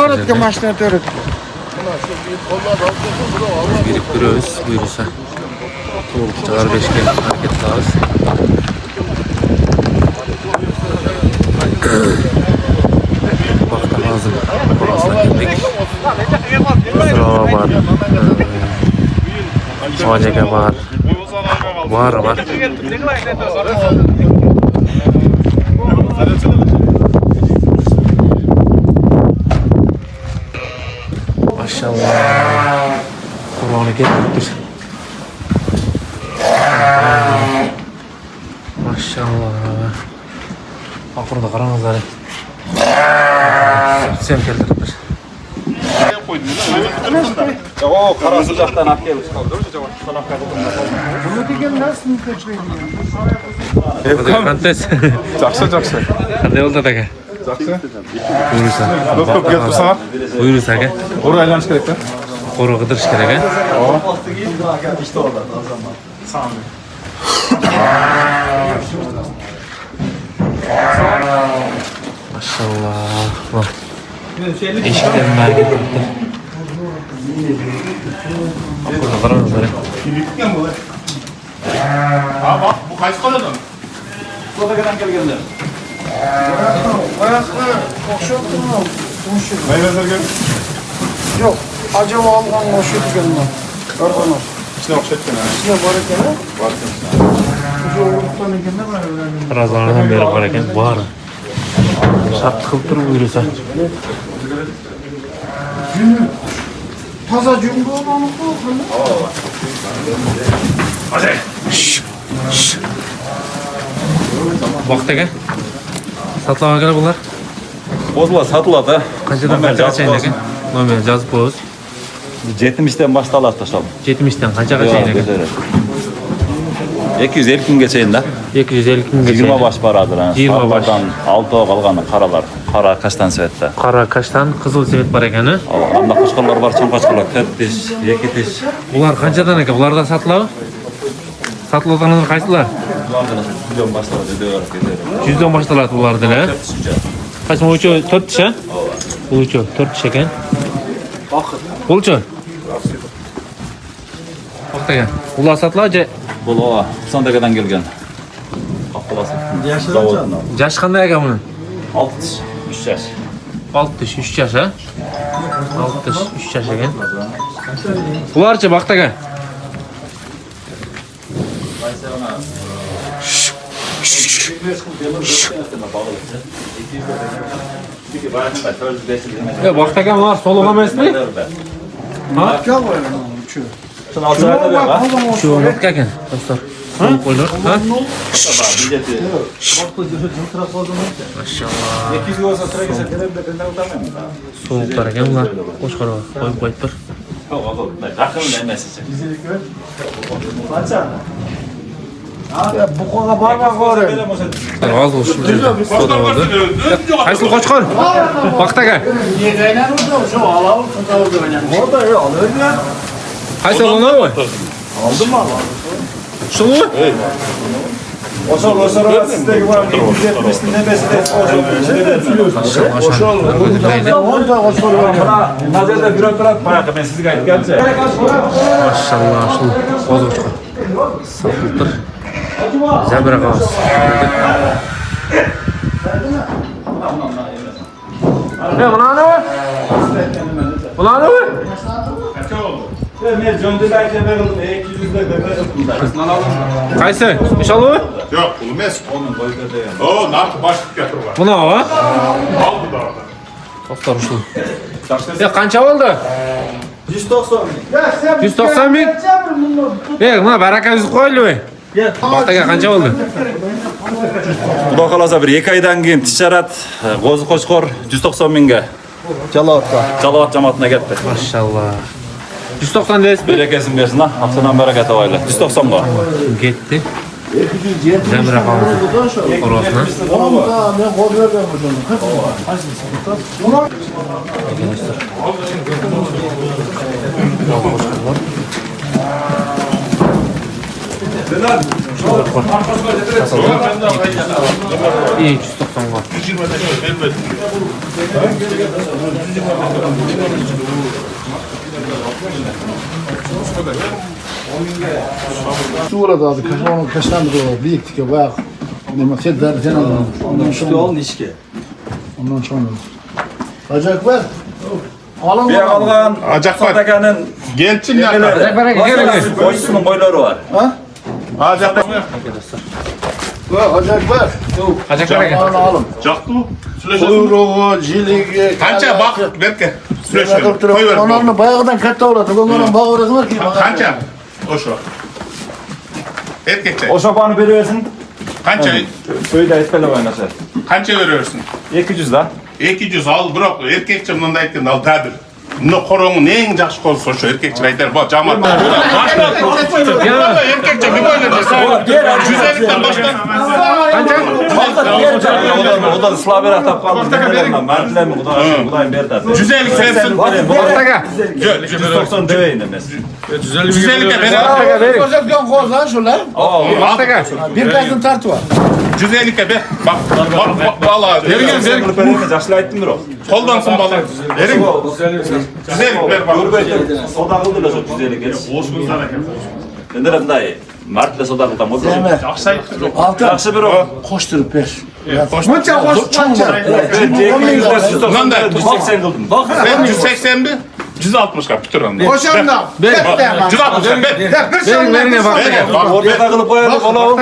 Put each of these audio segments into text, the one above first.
öğretken maşına öğret. Girip duruyoruz buyursa. Çıkar beşgen hareket lazım. Bakta lazım. Orasına gittik. Sırava var. Soğacaka var. Var. Maşallah. Kur'an'ı getirdik. Maşallah. Bak burada karanızlar. Sen keltiriptir. O kara sıcaktan at gelmiş kaldı. Bunu degen nasıl mümkün? Kantes. Жақсы. Qanday bo'ldi aka? Жақсы. Buyursa. Көп келіп тұрсаң. Buyursa aka. Ұры айланыш керек та. Qo'ri qidirish kerak a. Maşallah. Eshikdan nariga turibdi. Burada qaranglar. Bak bu qaysi qoladan? Sodadan kelganlar. Ayaklı okşatma. Mayvazlarga Yok. Acaba algan okşatma. Organlar. ichine o'xshatgan. İçine var ekan. Bor ekan. Şu oğluktan ekan ne var öyle? Razlardan beri bor ekan. Bor. Shart qilib turib buyursa. Taza cümle olanı koyun. Hadi. Vaqt aka. Satlavakalar bular. Bozula satıladi. Qanchadan qanchaga chayin ekan? Nomer yozib qo'yamiz. 70'den baştaladi to'shab. 70dan qanchaga chayin ekan? 250 kunga chayin da. 250 kunga 20 baş baradır. 20 baş. 6 qolgani qaralar. Qara kaştan svetda. Qora kashtan, qizil svet bor ekan. Anda qo'shqonlar bor, cham qo'shqonlar 4 tish, 2 tish. Ular qanchadan ekan? Ularda sotiladi? Sotiladiganlar qaysilar? Milyon baştaladi deyver ketadi. 100 dan boshlanadi ulardan, ha? Qaysi o'lchov 4 tish, ha? O'lchov 4 tish ekan. O'lchov. Vaqt ekan. Ular sotiladi. Bu o Sandagadan kelgan. Qapqalasi. Zavoddan. Yoshi qanday ekan buni? 6 tish, 3 yaş. 6 tish, 3 yosh, ha? 6 tish, 3 yosh ekan. Ularchi vaqt ekan. Ya vaqt ekan ular soluq emasmi? Ha? Gel buraya. Şu. Sen alçakta ver ha. Shu vaqt ekan, dostlar. Soluq qo'ylar, ha? Maşallah. 200 olsa sıra gelse gelip de benden utanmıyorum. Soğuklar ekan ular. Qo'shqora qo'yib qo'yib bir. Rakımın emesi. Ya bu konuda barmak var. G'oz bo'lsin. Soda bo'ldi. Qaysi qo'chqor? Vaqt ekan. Orada ya alıyor ya. Qaysi buni? Aldın mı? Shuni? Oşar sizdeki var. 270'in nebesi de Orada koşuyor. Nazarda bürokrat bayağı ben sizi gayet geleceğim. Maşallah şu g'oz qo'chqor. Safildir. Zabra g'oz. Ne buna ne var? Buna ne var? Ben Cöndüler'de verildim. 200'de verildim. Qaysi? İnşallah. Yok, bulmaz. Onun boyunda değil. O, ne yaptı? Başlık getir var. Buna va? Aldı da orada. Dostlar şu. Ya qancha bo'ldi? 190 bin. 190 bin. Buna baraka yüzü qo'yli. Vaqtiga qancha bo'ldi? Xudo xolasa bir 2 oydan keyin tijorat G'o'zi Qo'chqor 190 mingga Calavat'ta. Jalavat jamoatına ketdi. Maşallah. 190 deysiz. Berekesini bersin ha. Haftadan bereket avayla. 190 ga. Gitti. Zemre kaldı. Orasına. Onu da ben kol verdim hocam. İyi 390 var. 120 de vermedim. Sura da kaçtan da büyük tike bak. Ne maksat dersen adam. Ondan sonra. Acayip var. Alın Bir algan Acak var. Sadakanın Gelçin ya. boysunun boyları var. Ha? Acak var. Acayip var. Acak var eken. Alın. Caktı mı? Süleşen. Kuyruğu, jiligi. Kança bak derken. Süleşen. Koy ver. Onların bayağıdan katta uğradı. Onların bağırası var ki. Kança. O şu. Erkekçe. O şapanı veriyorsun. Kança. Köyde espele oynasın. Kança veriyorsun. 200 da. 200 al bırak. Erkekçe mınday etken al tadır. Bunda koronu neyin jakşı kolsa şu erkekçe aytar. Bak camat. Erkekçe bir böyle de. Güzellikten baştan. O da ıslah bir atap kaldı. Mertler mi? Kudayım berdat. Güzellik sensin. %90 döveyim emez. Güzellikle beraber. Gözükten kozan şu lan. Bir kazın tartı var. Güzellikle be. Bak valla. Yaşlı ettimdir o. Koldansın balı. Verin. Güzellik ver bak. Soda kıldı da çok güzellik geç. Olsun sana. Ben de dayı. Mart'la soda kıldım. O da Deme. Altı. Yakşı bir o. Koşturup ver. Koşmança Koşmança. Lan da 180 kıldım. ben 180 bir 160 kap tutur onu. Koşan da. 160 kap ver. Verin bak. Oraya takılıp koyalım. Ola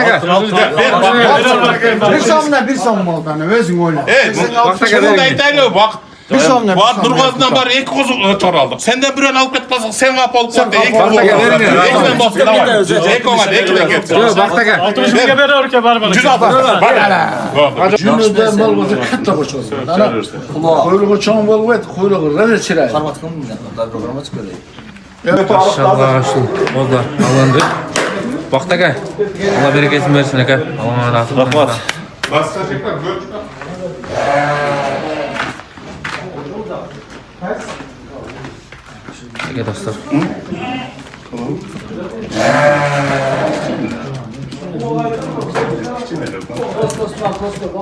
Bir somla bir somla oldu. Özün öyle. Evet. Şunun da İtalya bak. Bir somla. Var Nurgaz'dan var iki kuzu tor aldık. Senden birini alıp gitmezsin. Sen kapı alıp koy. Ek kapı kuzu. alıp Ekmen bastı da var. Ek ona da ekmen getir. Bak da gel. 160. Cümleden bol bol katta koşuyor. Ana kuyruğu çoğun bol vet kuyruğu rene çiray. Maşallah şu bozlar alındı. Bak da gel. Allah bereketini versin eka. Allah'ın razı olsun. Rahmat. Bastıracaklar. Gör. Ege dostlar.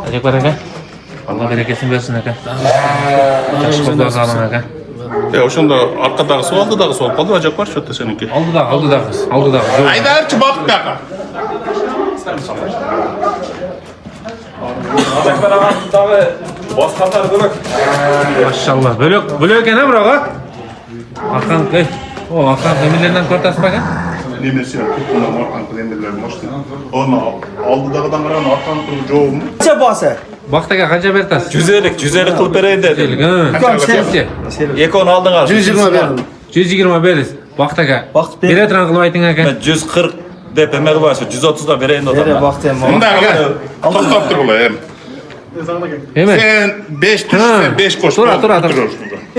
Acak var eka. Allah bereketini versin eka. Taşı bozlar sağlam eka. O şunda arkadağı su aldığı su aldı. Acak var şurada seninki. Aldı da kız. Aldı da kız. Haydi arçı bak da. Azaklar ağzındağı boz katar bırak. Maşallah. Böyle eken ha bırak. Hakan ey. O Hakan demirlerinden kortasın bak ha. Nemesi yok. Bundan arkan kıdemliler başlıyor. Onu aldı dağdan karan arkan kılı çoğum. Bak da gel kanca bertas. Cüzelik kılıp vereyim dedim. Delik ha. Sence. Yekonu aldın al. 120 veririz. Bak da gel. Bir etran kılıp aytın eka. Ben 140 depeme varsa 130 da vereyim o zaman. Bunda top durula hem. Hemen. Sen 5 düşsen 5 koş. Dur.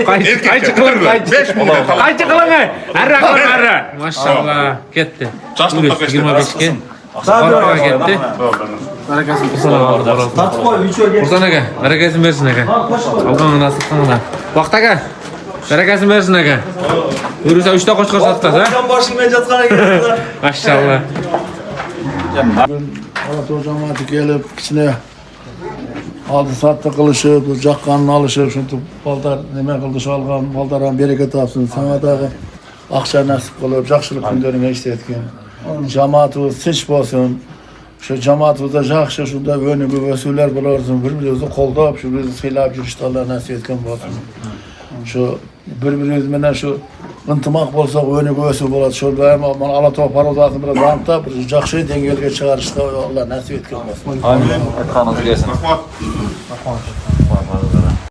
Kayçı kılın kayçı. 5 milyon kalan. Kayçı kılın ha. Arra. Maşallah. Gitti. Çaştı Dur, paketler. 25 gen. Arra gitti. Buradan eka. Bereketin versin eka. Algan nasıl kanına. Bak da gel. Bereketin versin eka. Yürüse 3'te koş sattas ha. Maşallah. Evet o cemaati gelip içine aldı sattı kılışıp, cakkanını alışıp, şimdi baldar neme kıldı şu algan, baldaran bereket yapsın. Sana da akşam nasip kılıp, jakşılık günlerine işletken. Cemaati seç bolsun. Şu cemaatımızda jakşı şunda önü bir vesileler bularsın. Birbirimizi koldap, şu bizi silahap yürüyüşte Allah nasip etken bolsun. Şu birbirimizden şu ıntımak bolsa önü göğsü bolat. Şu benim Allah topar odasını biraz ramta bir jakşı dengelge çıkarışta Allah nasip etken bolsun. Amin. Kanınızı gelsin. Bak.